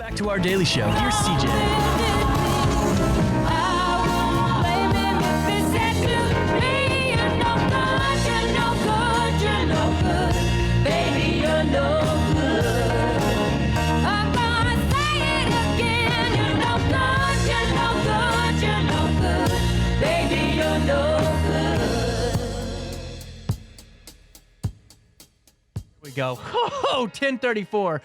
Back to our daily show. Here's CJ. We go. Oh, 10:34.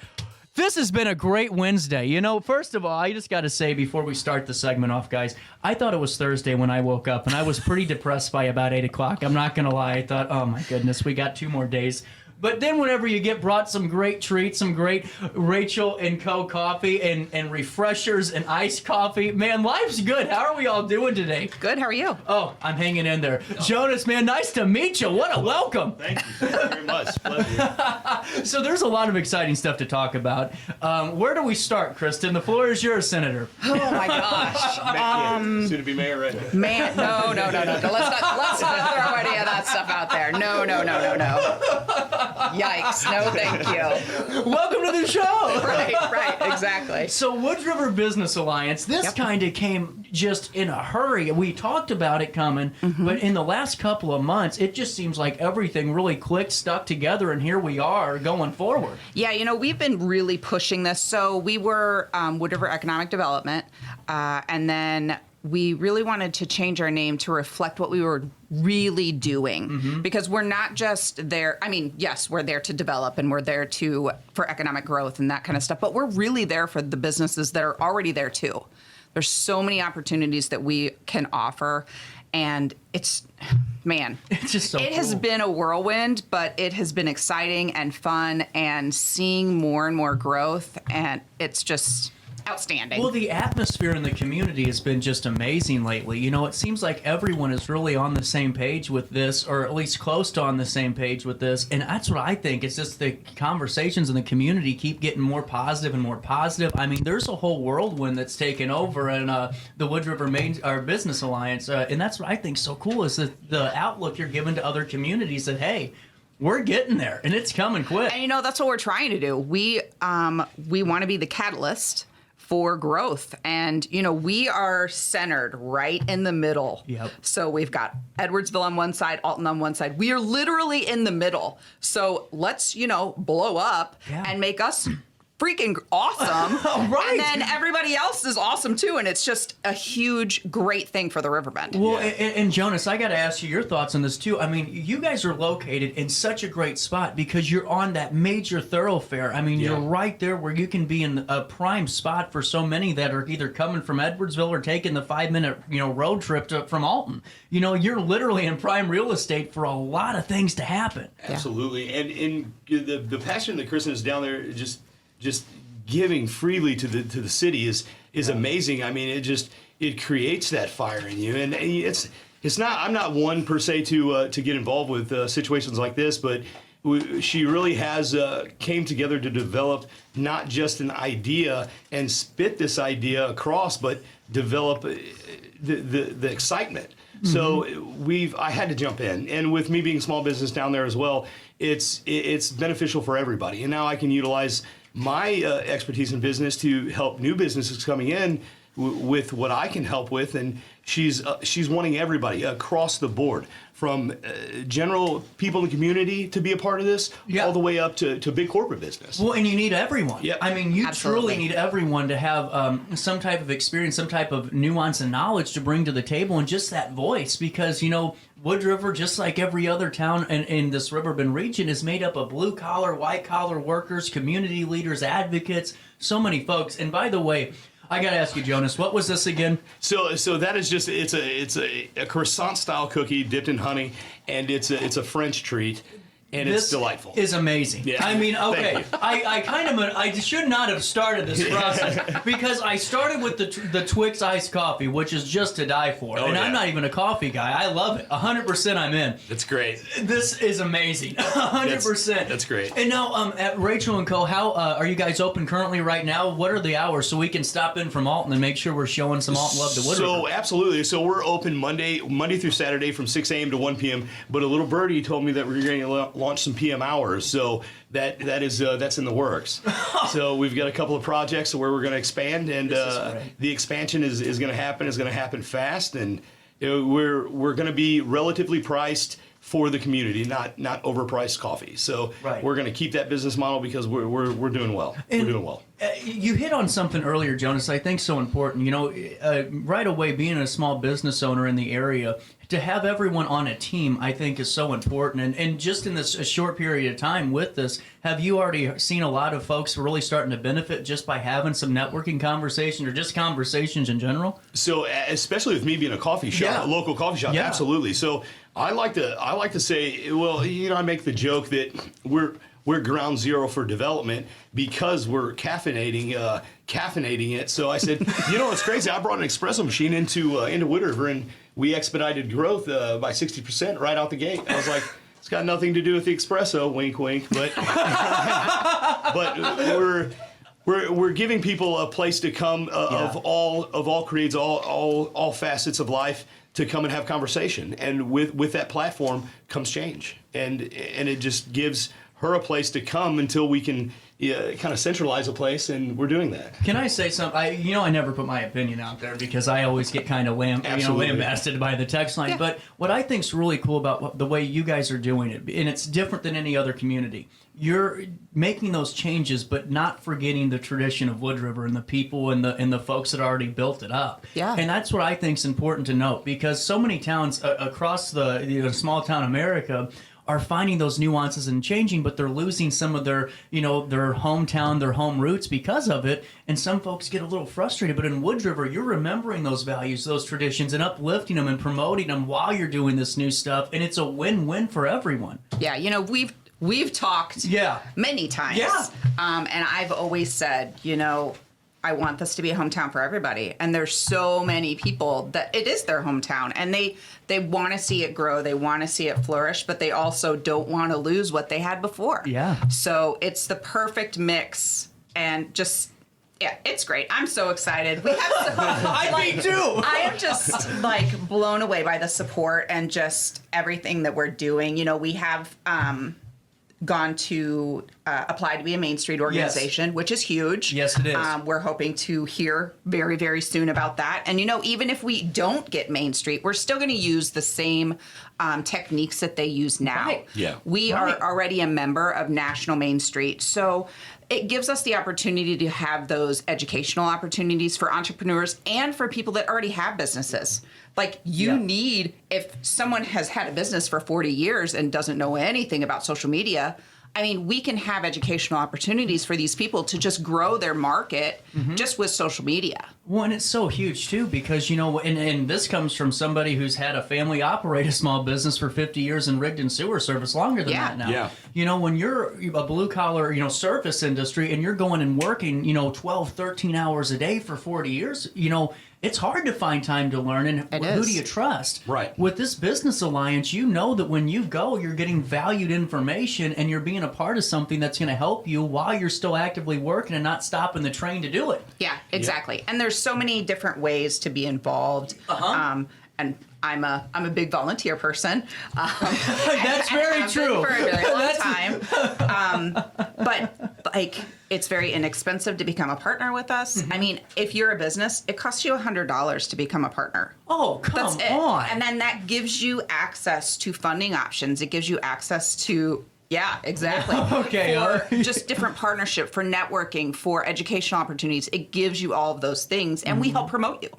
This has been a great Wednesday. You know, first of all, I just got to say before we start the segment off, guys, I thought it was Thursday when I woke up, and I was pretty depressed by about 8 o'clock. I'm not going to lie. I thought, oh, my goodness, we got 2 more days. But then whenever you get brought some great treats, some great Rachel and Co. coffee and refreshers and iced coffee, man, life's good. How are we all doing today? Good. How are you? Oh, I'm hanging in there. Jonas, man, nice to meet you. What a welcome. Thank you very much. Pleasure. So there's a lot of exciting stuff to talk about. Where do we start, Kristen? The floor is yours, Senator. Oh my gosh. Soon to be mayor, right? Man, no. Let's not throw any of that stuff out there. No. Yikes. No, thank you. Welcome to the show. Right, exactly. So Woods River Business Alliance, this kind of came just in a hurry. We talked about it coming, but in the last couple of months, it just seems like everything really clicked, stuck together, and here we are going forward. Yeah, you know, we've been really pushing this. So we were Wood River Economic Development, and then we really wanted to change our name to reflect what we were really doing, because we're not just there. I mean, yes, we're there to develop and we're there for economic growth and that kind of stuff, but we're really there for the businesses that are already there too. There's so many opportunities that we can offer, and it's just so it cool. has been a whirlwind, but it has been exciting and fun, and seeing more and more growth, and it's just outstanding. Well, the atmosphere in the community has been just amazing lately. You know, it seems like everyone is really on the same page with this, or at least close to on the same page with this. And that's what I think. It's just the conversations in the community keep getting more positive and more positive. I mean, there's a whole whirlwind that's taken over in the Wood River Business Alliance. And that's what I think is so cool, is that the outlook you're giving to other communities that, hey, we're getting there and it's coming quick. And, you know, that's what we're trying to do. We want to be the catalyst for growth. And, you know, we are centered right in the middle. Yep. So we've got Edwardsville on one side, Alton on one side. We are literally in the middle. So let's, you know, blow up and make us freaking awesome. Right. And then everybody else is awesome too. And it's just a huge, great thing for the Riverbend. Well, and Jonas, I got to ask you your thoughts on this too. I mean, you guys are located in such a great spot because you're on that major thoroughfare. I mean, you're right there where you can be in a prime spot for so many that are either coming from Edwardsville or taking the 5-minute, road trip from Alton. You know, you're literally in prime real estate for a lot of things to happen. Absolutely. And in the passion that Kristen is down there, just giving freely to the city is amazing. I mean, it creates that fire in you, and it's not. I'm not one per se to get involved with situations like this, but she really has came together to develop not just an idea and spit this idea across, but develop the excitement. So I had to jump in, and with me being small business down there as well, it's beneficial for everybody. And now I can utilize my expertise in business to help new businesses coming in with what I can help with, and she's wanting everybody across the board, from general people in the community to be a part of this, all the way up to big corporate business. Well, and you need everyone. Yeah. I mean, you Absolutely. truly need everyone to have some type of experience, some type of nuance and knowledge to bring to the table, and just that voice, because, Wood River, just like every other town in this Riverbend region, is made up of blue-collar, white-collar workers, community leaders, advocates, so many folks. And by the way, I got to ask you, Jonas, what was this again? So that is just it's a croissant-style cookie dipped in honey, and it's a French treat. And it's delightful. Is amazing. Yeah. I mean, okay, Thank you. I should not have started this process because I started with the Twix iced coffee, which is just to die for. And I'm not even a coffee guy. I love it. 100% I'm in. That's great. This is amazing. 100%. That's great. And now, at Rachel and Co., how are you guys open currently right now? What are the hours so we can stop in from Alton and make sure we're showing some Alton love to Wood River? So absolutely. So we're open Monday through Saturday from 6 a.m. to 1 p.m. But a little birdie told me that we're getting a launch some PM hours. So that's in the works. So we've got a couple of projects where we're going to expand, and the expansion is going to happen. It's going to happen fast, and we're going to be relatively priced for the community, not overpriced coffee. So we're going to keep that business model because we're doing well. We're doing well. You hit on something earlier, Jonas, I think so important. You know, right away, being a small business owner in the area, to have everyone on a team, I think, is so important. And just in this a short period of time with this, have you already seen a lot of folks really starting to benefit just by having some networking conversations or just conversations in general? So, especially with me being a coffee shop, a local coffee shop, absolutely. So, I like to say, well, you know, I make the joke that we're ground zero for development because we're caffeinating it. So I said, you know, it's crazy. I brought an espresso machine into Wood River, and we expedited growth by 60% right out the gate. I was like, it's got nothing to do with the espresso, wink, wink. But we're giving people a place to come of all creeds, all facets of life, to come and have conversation. And with that platform comes change, and it just gives her a place to come until we can kind of centralize a place, and we're doing that. Can I say something? I never put my opinion out there because I always get kind of lambasted by the text line. Yeah. But what I think is really cool about the way you guys are doing it, and it's different than any other community, you're making those changes, but not forgetting the tradition of Wood River and the people and the folks that already built it up. Yeah. And that's what I think is important to note, because so many towns across the small town America are finding those nuances and changing, but they're losing some of their hometown, their home roots because of it. And some folks get a little frustrated. But in Wood River, you're remembering those values, those traditions, and uplifting them and promoting them while you're doing this new stuff. And it's a win-win for everyone. Yeah, you know, we've talked many times. Yeah. And I've always said, you know, I want this to be a hometown for everybody. And there's so many people that it is their hometown, and they want to see it grow. They want to see it flourish, but they also don't want to lose what they had before. Yeah. So it's the perfect mix, and just, yeah, it's great. I'm so excited. We have me too. I am just like blown away by the support and just everything that we're doing. You know, we have gone to apply to be a Main Street organization, which is huge. Yes, it is. We're hoping to hear very, very soon about that. And, you know, even if we don't get Main Street, we're still going to use the same techniques that they use now. Right. Yeah. We are already a member of National Main Street. So it gives us the opportunity to have those educational opportunities for entrepreneurs and for people that already have businesses. Like need, if someone has had a business for 40 years and doesn't know anything about social media, I mean, we can have educational opportunities for these people to just grow their market just with social media. Well, and it's so huge, too, because, you know, and this comes from somebody who's had a family operate a small business for 50 years in rigged and sewer service, longer than that now. Yeah. You know, when you're a blue-collar, you know, service industry, and you're going and working, you know, 12, 13 hours a day for 40 years, you know, it's hard to find time to learn, and who do you trust? Right. With this business alliance, you know that when you go, you're getting valued information, and you're being a part of something that's going to help you while you're still actively working and not stopping the train to do it. Yeah, exactly. Yeah. And there's so many different ways to be involved. And I'm a big volunteer person. That's very true. For a very long time. But like, it's very inexpensive to become a partner with us. I mean, if you're a business, it costs you $100 to become a partner. Oh, come on. And then that gives you access to funding options. It gives you access to exactly. Okay. For just different partnership, for networking, for educational opportunities. It gives you all of those things, and we help promote you.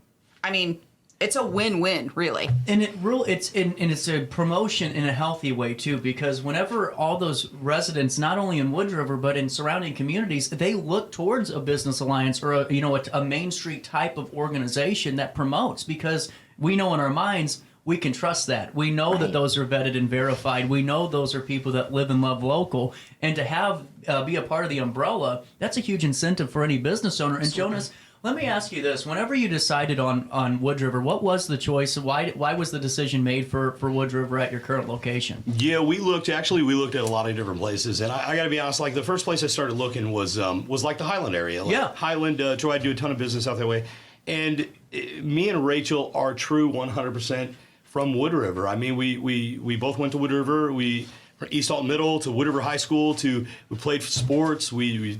I mean, it's a win-win, really. And it's a promotion in a healthy way too, because whenever all those residents, not only in Wood River but in surrounding communities, they look towards a business alliance or a Main Street type of organization that promotes, because we know in our minds we can trust that. We know that those are vetted and verified. We know those are people that live and love local, and to have be a part of the umbrella, that's a huge incentive for any business owner. And Jonas, let me ask you this. Whenever you decided on Wood River, what was the choice? Why was the decision made for Wood River at your current location? Yeah, we looked at a lot of different places. And I got to be honest, like the first place I started looking was like the Highland area. Like Highland, Troy, I do a ton of business out that way. And me and Rachel are true 100% from Wood River. I mean, we both went to Wood River. We East Alton Middle to Wood River High School to we played sports. We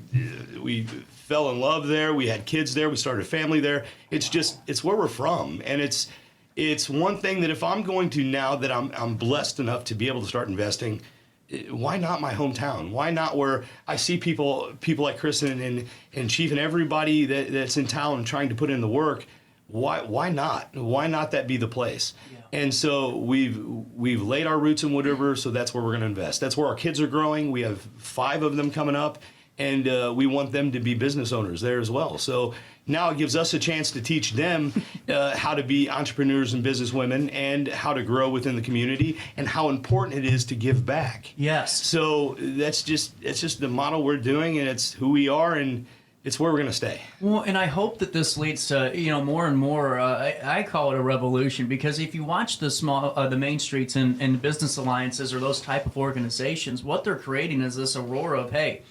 fell in love there. We had kids there. We started a family there. It's where we're from, and it's one thing that if I'm going to, now that I'm blessed enough to be able to start investing, why not my hometown? Why not where I see people like Kristen and Chief and everybody that's in town trying to put in the work? Why not? Why not that be the place? Yeah. And so we've laid our roots in Wood River, so that's where we're going to invest. That's where our kids are growing. We have 5 of them coming up, and we want them to be business owners there as well. So now it gives us a chance to teach them how to be entrepreneurs and businesswomen, and how to grow within the community, and how important it is to give back. Yes. So it's just the model we're doing, and it's who we are, and it's where we're going to stay. Well, and I hope that this leads to, more and more, I call it a revolution, because if you watch the main streets and business alliances or those type of organizations, what they're creating is this aurora of, hey,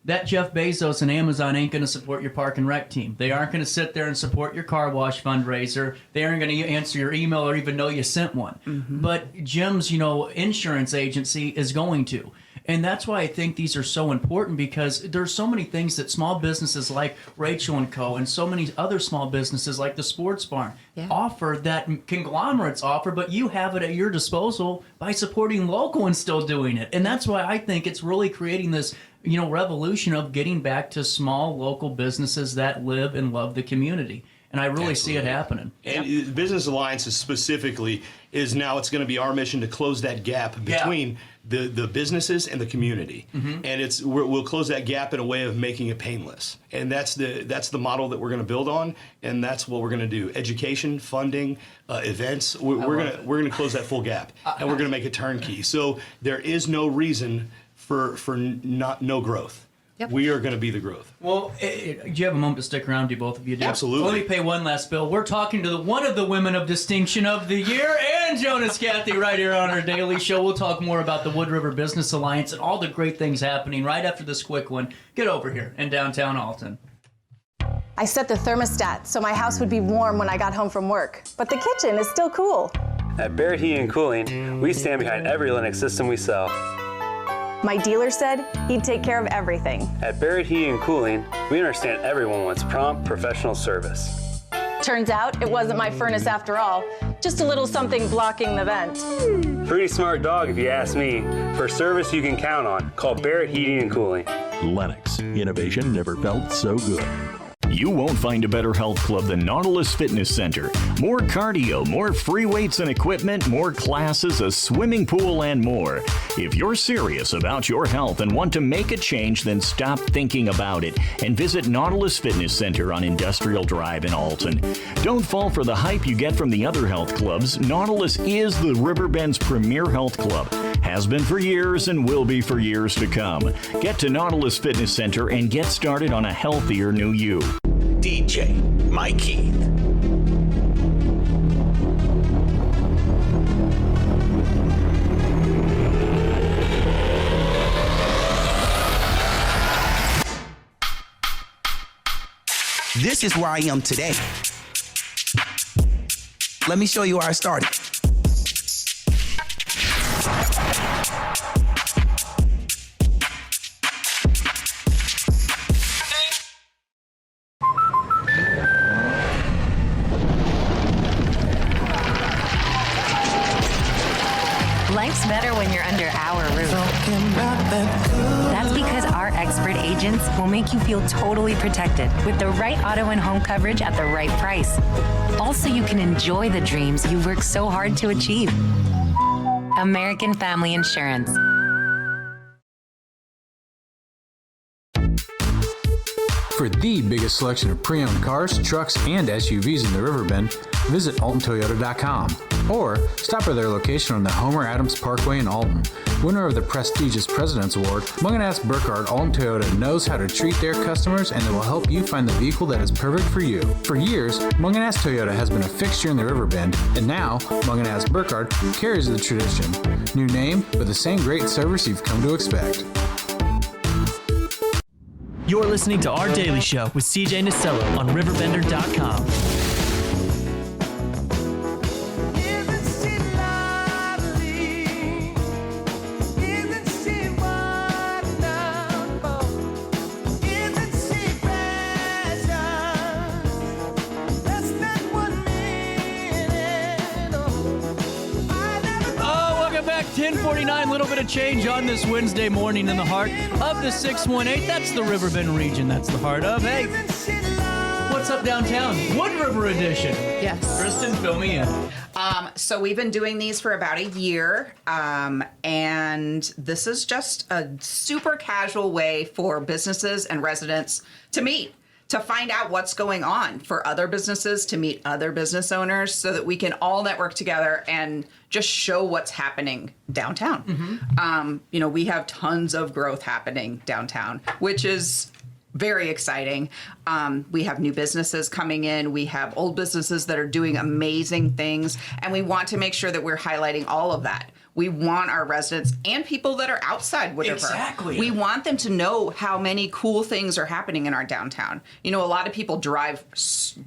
that Jeff Bezos and Amazon ain't going to support your park and rec team. They aren't going to sit there and support your car wash fundraiser. They aren't going to answer your email or even know you sent one. Mm-hmm. But Jim's, insurance agency is going to. And that's why I think these are so important, because there's so many things that small businesses like Rachel & Co. and so many other small businesses like the Sports Barn offer that conglomerates offer, but you have it at your disposal by supporting local and still doing it. And that's why I think it's really creating this, revolution of getting back to small local businesses that live and love the community. And I really see it happening. And Business Alliances specifically is now, it's going to be our mission to close that gap between the businesses and the community. Mm-hmm. And we'll close that gap in a way of making it painless. And that's the model that we're going to build on, and that's what we're going to do. Education, funding, events. We're going to close that full gap, and we're going to make it turnkey. So there is no reason for no growth. Yep. We are going to be the growth. Well, do you have a moment to stick around? Do both of you do? Absolutely. Let me pay one last bill. We're talking to one of the women of distinction of the year, and Jonas Cathey, right here on our daily show. We'll talk more about the Wood River Business Alliance and all the great things happening right after this quick one. Get over here in downtown Alton. I set the thermostat so my house would be warm when I got home from work, but the kitchen is still cool. At Barrett Heating and Cooling, we stand behind every Linux system we sell. My dealer said he'd take care of everything. At Barrett Heating and Cooling, we understand everyone wants prompt, professional service. Turns out it wasn't my furnace after all, just a little something blocking the vent. Pretty smart dog if you ask me. For service you can count on, call Barrett Heating and Cooling. Lennox, innovation never felt so good. You won't find a better health club than Nautilus Fitness Center. More cardio, more free weights and equipment, more classes, a swimming pool, and more. If you're serious about your health and want to make a change, then stop thinking about it and visit Nautilus Fitness Center on Industrial Drive in Alton. Don't fall for the hype you get from the other health clubs. Nautilus is the Riverbend's premier health club. Has been for years and will be for years to come. Get to Nautilus Fitness Center and get started on a healthier new you. DJ Mikey. This is where I am today. Let me show you where I started. Life's better when you're under our roof. That's because our expert agents will make you feel totally protected with the right auto and home coverage at the right price. Also, you can enjoy the dreams you worked so hard to achieve. American Family Insurance. For the biggest selection of pre-owned cars, trucks, and SUVs in the Riverbend, visit AltonToyota.com or stop by their location on the Homer Adams Parkway in Alton. Winner of the prestigious President's Award, Munganast Burkhardt Alton Toyota knows how to treat their customers, and they will help you find the vehicle that is perfect for you. For years, Munganast Toyota has been a fixture in the Riverbend, and now Munganast Burkhardt carries the tradition. New name, but the same great service you've come to expect. You're listening to Our Daily Show with CJ Nasello on RiverBender.com. Isn't she lovely? Isn't 10:49, little bit of change on this Wednesday morning in the heart of the 618. That's the Riverbend region. That's the heart of. Hey, what's up downtown? Wood River edition. Yes. Kristen, fill me in. So we've been doing these for about a year, and this is just a super casual way for businesses and residents to meet, to find out what's going on, for other businesses to meet other business owners, so that we can all network together and just show what's happening downtown. Mm-hmm. We have tons of growth happening downtown, which is very exciting. We have new businesses coming in. We have old businesses that are doing amazing things, and we want to make sure that we're highlighting all of that. We want our residents and people that are outside Wood River. Exactly. We want them to know how many cool things are happening in our downtown. A lot of people drive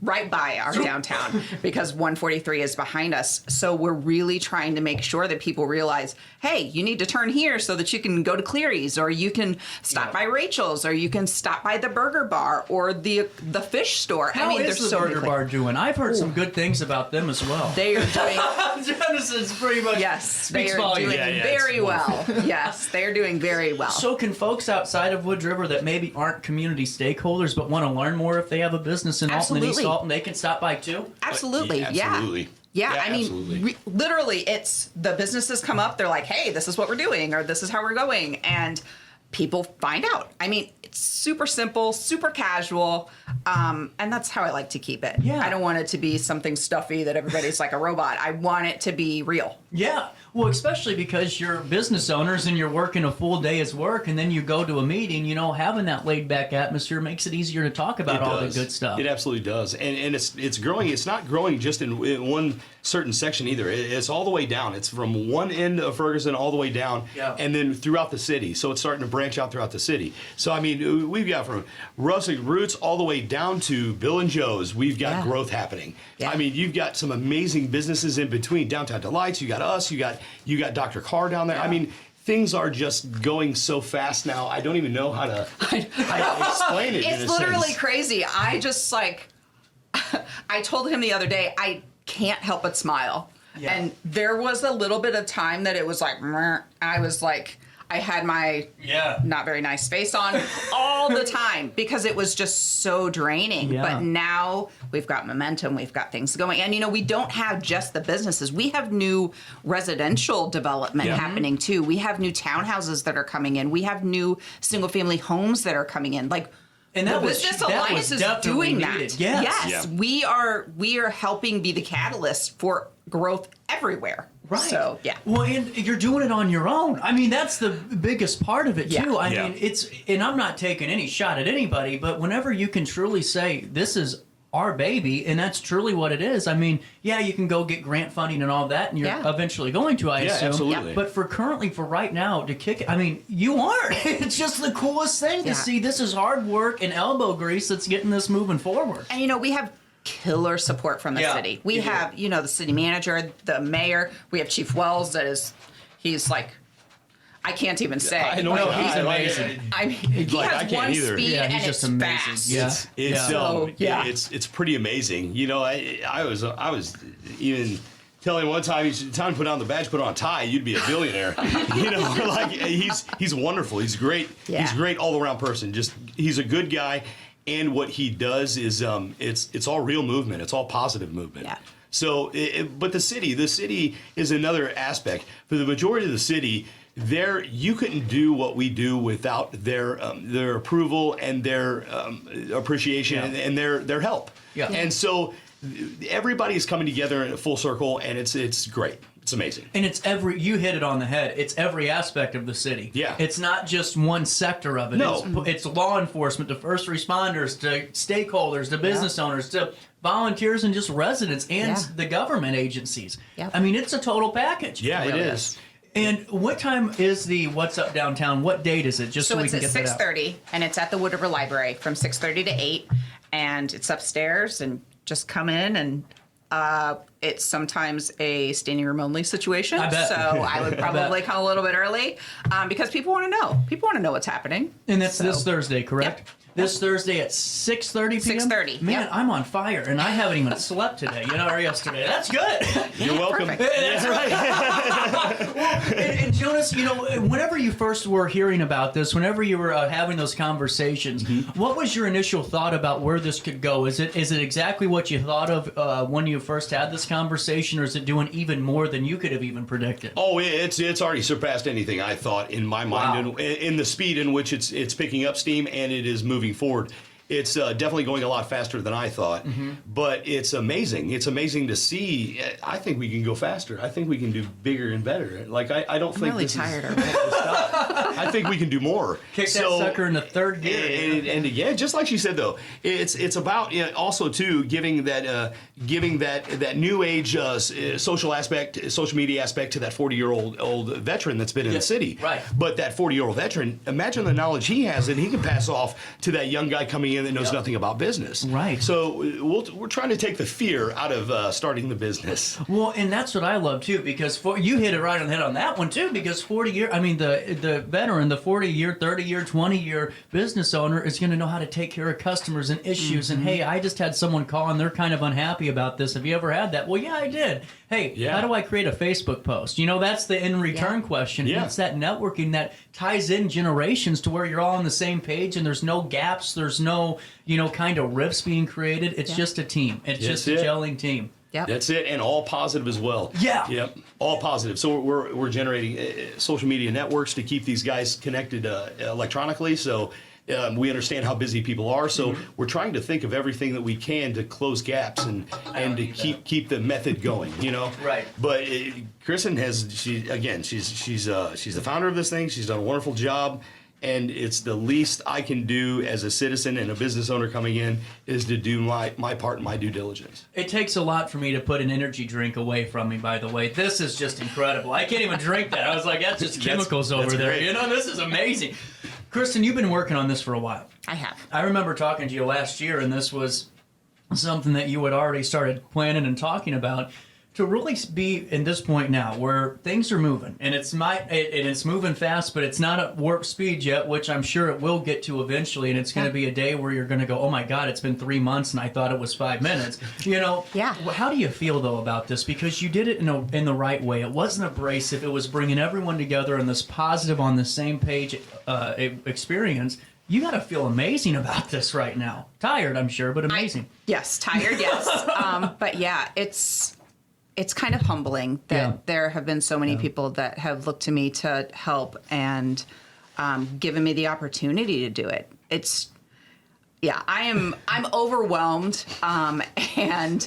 right by our downtown because 143 is behind us. So we're really trying to make sure that people realize, hey, you need to turn here so that you can go to Cleary's, or you can stop by Rachel's, or you can stop by the burger bar or the fish store. How is there's the so burger bar doing? I've heard some good things about them as well. They are doing... Jonas is pretty much... Yes, they are volume. doing very well. Yes, they are doing very well. So can folks outside of Wood River that maybe aren't community stakeholders but want to learn more, if they have a business in Alton and East Alton, they can stop by too? Absolutely, Absolutely. Yeah, I mean, absolutely. Literally, it's the businesses come up, they're like, hey, this is what we're doing, or this is how we're going, and people find out. I mean, it's super simple, super casual, and that's how I like to keep it. Yeah. I don't want it to be something stuffy that everybody's like a robot. I want it to be real. Yeah. Well, especially because you're business owners and you're working a full day's work, and then you go to a meeting, having that laid-back atmosphere makes it easier to talk about all the good stuff. It absolutely does. And it's growing. It's not growing just in one certain section either. It's all the way down. It's from one end of Ferguson all the way down, and then throughout the city. So it's starting to branch out throughout the city. So, I mean, we've got from Rustic Roots all the way down to Bill and Joe's. We've got growth happening. Yeah. I mean, you've got some amazing businesses in between. Downtown Delights, you got us, you got Dr. Carr down there. Yeah. I mean, things are just going so fast now. I don't even know how to explain it. It's literally crazy. I just I told him the other day, I can't help but smile. Yeah. And there was a little bit of time that it was like, I was like, I had my not very nice face on all the time because it was just so draining. Yeah. But now we've got momentum, we've got things going. And, we don't have just the businesses. We have new residential development happening, too. We have new townhouses that are coming in. We have new single-family homes that are coming in. And the Business Alliance is doing that. Yes. We are helping be the catalyst for growth everywhere. Right. So, Well, and you're doing it on your own. I mean, that's the biggest part of it, too. I mean, and I'm not taking any shot at anybody, but whenever you can truly say, this is our baby, and that's truly what it is. I mean, you can go get grant funding and all that, and you're eventually going to, I assume. Absolutely. But for right now, to kick it, I mean, you are. It's just the coolest thing to see. This is hard work and elbow grease that's getting this moving forward. And, we have killer support from the city. We have, the city manager, the mayor. We have Chief Wells he's like, I can't even say. I know, he's amazing. I mean, he has one speed and he's just it's amazing. fast. It's pretty amazing. I was even telling one time, time to put on the badge, put on a tie, you'd be a billionaire. He's wonderful. He's great. Yeah. He's a great all around person. He's a good guy. And what he does is it's all real movement. It's all positive movement. Yeah. So, but the city is another aspect. For the majority of the city, you couldn't do what we do without their approval and their appreciation and their help. Yeah. And so everybody is coming together in a full circle, and it's great. It's amazing. And you hit it on the head. It's every aspect of the city. Yeah. It's not just one sector of it. No. It's law enforcement, to first responders, to stakeholders, to business owners, to volunteers and just residents and the government agencies. Yeah. I mean, it's a total package. Yeah, it is. And what time is the What's Up Downtown? What date is it? Just so we can get that out. So it's at 6:30, and it's at the Wood River Library from 6:30 to 8, and it's upstairs, and just come in and it's sometimes a standing room only situation. I bet. So I would probably come a little bit early because people want to know. People want to know what's happening. And that's this Thursday, correct? Yep. This Thursday at 6:30 p.m.? 6:30, Man, yep. I'm on fire, and I haven't even slept today, or yesterday. That's good. You're welcome. That's right. and Jonas, whenever you first were hearing about this, whenever you were having those conversations, what was your initial thought about where this could go? Is it exactly what you thought of when you first had this conversation, or is it doing even more than you could have even predicted? Oh, it's already surpassed anything I thought in my mind, and in the speed in which it's picking up steam and it is moving forward. It's definitely going a lot faster than I thought, but it's amazing. It's amazing to see. I think we can go faster. I think we can do bigger and better. Like I don't think really this tired is. already. I think we can do more. Kick that sucker into third gear. And again, just like she said, though, it's about also too giving that new age social media aspect to that 40-year-old veteran that's been in the city. Right. But that 40-year-old veteran, imagine the knowledge he has that he can pass off to that young guy coming in that knows nothing about business. Right. So we're trying to take the fear out of starting the business. Well, and that's what I love too, because you hit it right on the head on that one too, because 40 year, I mean the veteran, the 40-year, 30-year, 20-year business owner is going to know how to take care of customers and issues. And hey, I just had someone call and they're kind of unhappy about this. Have you ever had that? Well, yeah, I did. Hey, how do I create a Facebook post? That's the in return question. Yeah. It's that networking that ties in generations to where you're all on the same page and there's no gaps, there's no, kind of rifts being created. It's just a team. It's just a gelling team. Yep. That's it, and all positive as well. Yeah. Yep. All positive. So we're generating social media networks to keep these guys connected electronically. So we understand how busy people are. So we're trying to think of everything that we can to close gaps and to keep the method going. Right. But Kristen she's the founder of this thing. She's done a wonderful job. And it's the least I can do as a citizen and a business owner coming in is to do my part and my due diligence. It takes a lot for me to put an energy drink away from me, by the way. This is just incredible. I can't even drink that. I was like, that's just chemicals over there. Great. This is amazing. Kristen, you've been working on this for a while. I have. I remember talking to you last year, and this was something that you had already started planning and talking about. To really be in this point now where things are moving, and it's moving fast, but it's not at warp speed yet, which I'm sure it will get to eventually, and it's going to be a day where you're going to go, oh my God, it's been 3 months and I thought it was 5 minutes. Yeah. How do you feel though about this? Because you did it in the right way. It wasn't abrasive. It was bringing everyone together in this positive, on the same page experience. You got to feel amazing about this right now. Tired, I'm sure, but amazing. Yes, tired, yes. But yeah, it's kind of humbling that there have been so many people that have looked to me to help and given me the opportunity to do it. I'm overwhelmed. And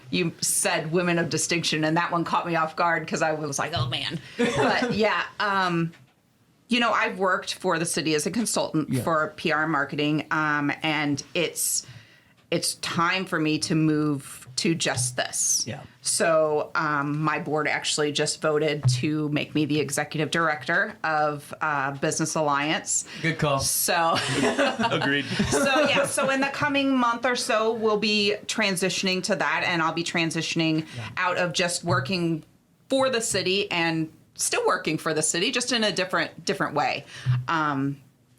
you said women of distinction, and that one caught me off guard because I was like, oh man. But yeah, I've worked for the city as a consultant for PR and marketing, and it's time for me to move to just this. Yeah. So my board actually just voted to make me the executive director of Business Alliance. Good call. So Agreed. So in the coming month or so, we'll be transitioning to that, and I'll be transitioning out of just working for the city and still working for the city, just in a different way.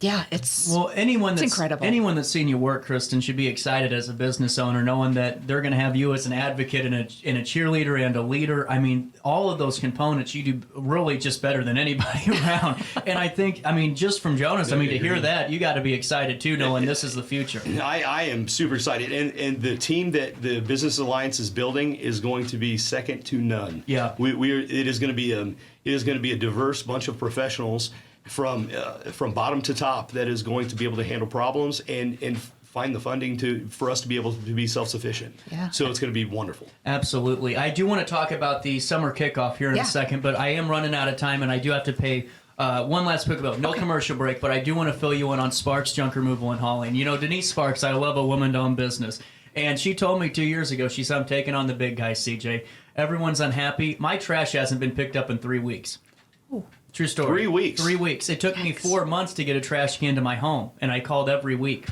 It's incredible. Anyone that's seen you work, Kristen, should be excited as a business owner, knowing that they're going to have you as an advocate and a cheerleader and a leader. I mean, all of those components you do really just better than anybody around. And I think, just from Jonas, to hear that, you got to be excited too, knowing this is the future. I am super excited, and the team that the Business Alliance is building is going to be second to none. Yeah, it is going to be a diverse bunch of professionals from bottom to top that is going to be able to handle problems and find the funding for us to be able to be self-sufficient. Yeah. So it's going to be wonderful. Absolutely. I do want to talk about the summer kickoff here in a second, but I am running out of time, and I do have to pay one last quick about commercial break, but I do want to fill you in on Sparks Junk Removal and Hauling. Denise Sparks, I love a woman-owned business. And she told me 2 years ago, she said, I'm taking on the big guy, CJ. Everyone's unhappy. My trash hasn't been picked up in 3 weeks. Ooh. True story. 3 weeks. 3 weeks. It took me 4 months to get a trash can to my home, and I called every week.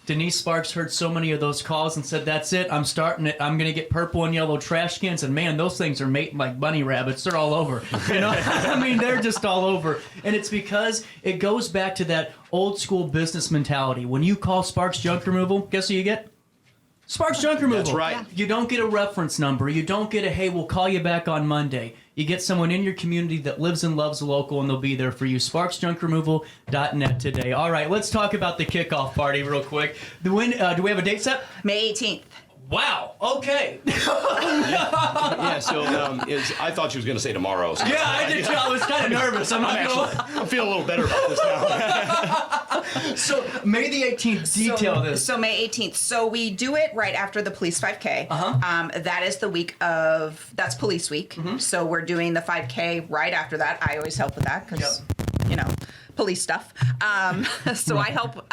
Denise Sparks heard so many of those calls and said, that's it, I'm starting it. I'm going to get purple and yellow trash cans. And man, those things are mating like bunny rabbits. They're all over. You know, I mean, they're just all over. And it's because it goes back to that old school business mentality. When you call Sparks Junk Removal, guess who you get? Sparks Junk Removal. That's right. You don't get a reference number. You don't get a, hey, we'll call you back on Monday. You get someone in your community that lives and loves local, and they'll be there for you. SparksJunkRemoval.net today. All right, let's talk about the kickoff party real quick. Do we have a date set? May 18th. Wow. Okay. Yeah. So I thought she was going to say tomorrow. So. Yeah, I did too. I was kind of nervous. I'm feeling a little better about this now. So May the 18th. Detail this. So May 18th. So we do it right after the police 5K. That is the week of. That's Police Week. So we're doing the 5K right after that. I always help with that because you know, police stuff. So I help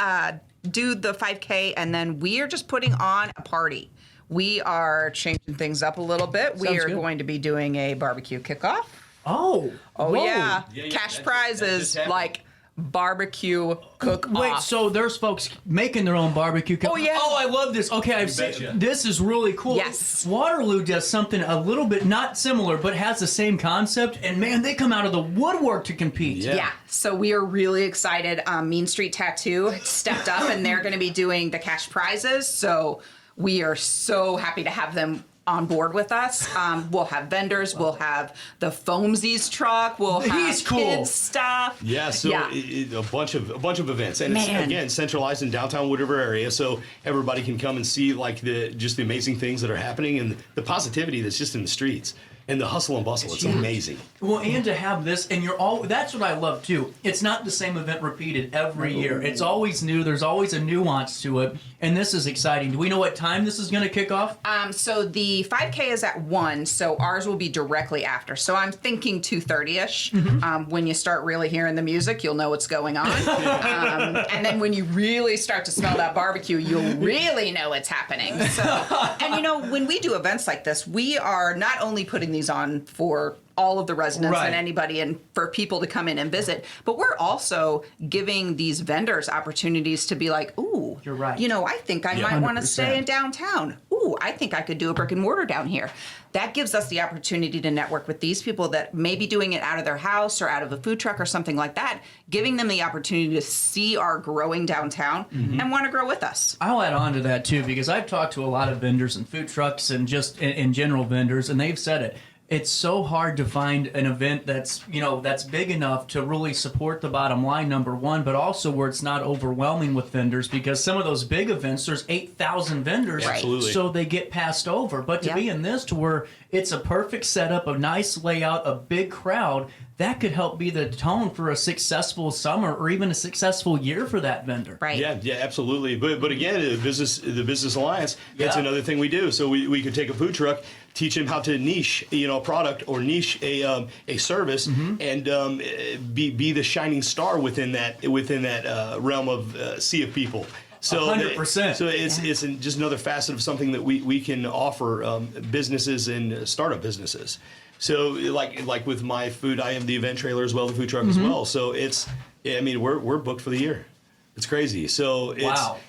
do the 5K, and then we are just putting on a party. We are changing things up a little bit. We are going to be doing a barbecue kickoff. Oh. Oh, Whoa. yeah. Cash prizes like barbecue cook-off. Wait, so there's folks making their own barbecue. Oh, yeah. Oh, I love this. Okay, I've seen. This is really cool. Yes. Waterloo does something a little bit not similar, but has the same concept. And man, they come out of the woodwork to compete. Yeah. So we are really excited. Mean Street Tattoo stepped up, and they're going to be doing the cash prizes. So we are so happy to have them on board with us. We'll have vendors. We'll have the Foamsies truck. We'll have kids stuff. Yeah, so a bunch of events, and it's again centralized in downtown Wood River area, so everybody can come and see like the amazing things that are happening and the positivity that's just in the streets. And the hustle and bustle, it's amazing. Well, and to have this, and that's what I love too. It's not the same event repeated every year. It's always new. There's always a nuance to it. And this is exciting. Do we know what time this is going to kick off? So the 5K is at 1, so ours will be directly after. So I'm thinking 2:30ish. When you start really hearing the music, you'll know what's going on. And then when you really start to smell that barbecue, you'll really know what's happening. So, and you know, when we do events like this, we are not only putting these on for all of the residents and anybody and for people to come in and visit, but we're also giving these vendors opportunities to be like, ooh, you're right. You know, I think I might want to stay in downtown. Ooh, I think I could do a brick and mortar down here. That gives us the opportunity to network with these people that may be doing it out of their house or out of a food truck or something like that, giving them the opportunity to see our growing downtown and want to grow with us. I'll add on to that too, because I've talked to a lot of vendors and food trucks and just in general vendors, and they've said it. It's so hard to find an event that's big enough to really support the bottom line, number one, but also where it's not overwhelming with vendors, because some of those big events, there's 8,000 vendors, so they get passed over. But to be in this to where it's a perfect setup, a nice layout, a big crowd, that could help be the tone for a successful summer or even a successful year for that vendor. Right. Yeah, absolutely. But again, the Business Alliance, that's another thing we do. So we could take a food truck, teach them how to niche, a product or niche a service, and be the shining star within that realm of sea of people. So 100%. So it's just another facet of something that we can offer businesses and startup businesses. So like with my food, I am the event trailer as well, the food truck as well. So we're booked for the year. It's crazy. So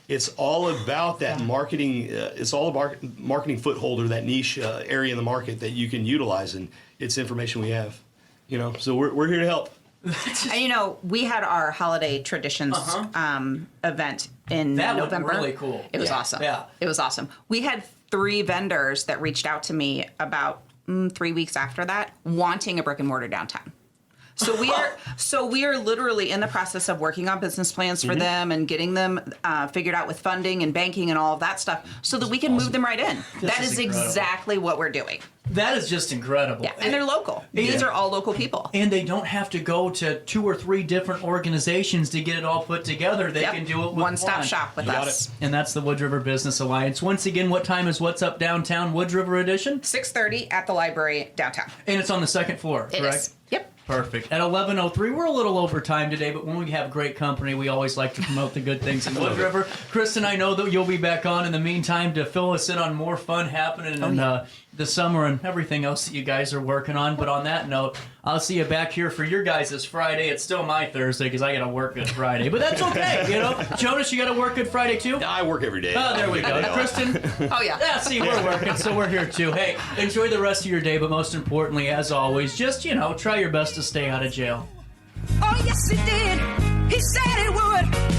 it's all about that marketing. It's all about marketing foothold or that niche area in the market that you can utilize, and it's information we have. So we're here to help. And we had our holiday traditions event in November. That was really cool. It was awesome. Yeah, it was awesome. We had 3 vendors that reached out to me about 3 weeks after that, wanting a brick and mortar downtown. So we are literally in the process of working on business plans for them and getting them figured out with funding and banking and all of that stuff, so that we can move them right in. That is exactly what we're doing. That is just incredible. Yeah, and they're local. These are all local people. And they don't have to go to 2 or 3 different organizations to get it all put together. They can do it with one-stop shop with us. And that's the Wood River Business Alliance. Once again, what time is What's Up Downtown Wood River Edition? 6:30 at the library downtown. And it's on the 2nd floor, correct? It is. Yep. Perfect. At 11:03, we're a little over time today, but when we have great company, we always like to promote the good things in Wood River. Kristen, I know that you'll be back on in the meantime to fill us in on more fun happening and the summer and everything else that you guys are working on. But on that note, I'll see you back here for your guys this Friday. It's still my Thursday because I got to work Good Friday. But that's okay, you know. Jonas, you got to work Good Friday too? I work every day. Oh, there we go. Kristen? Oh, yeah. Yeah, see, we're working, so we're here too. Hey, enjoy the rest of your day, but most importantly, as always, just, you know, try your best to stay out of jail. Oh, yes, he did. He said he would.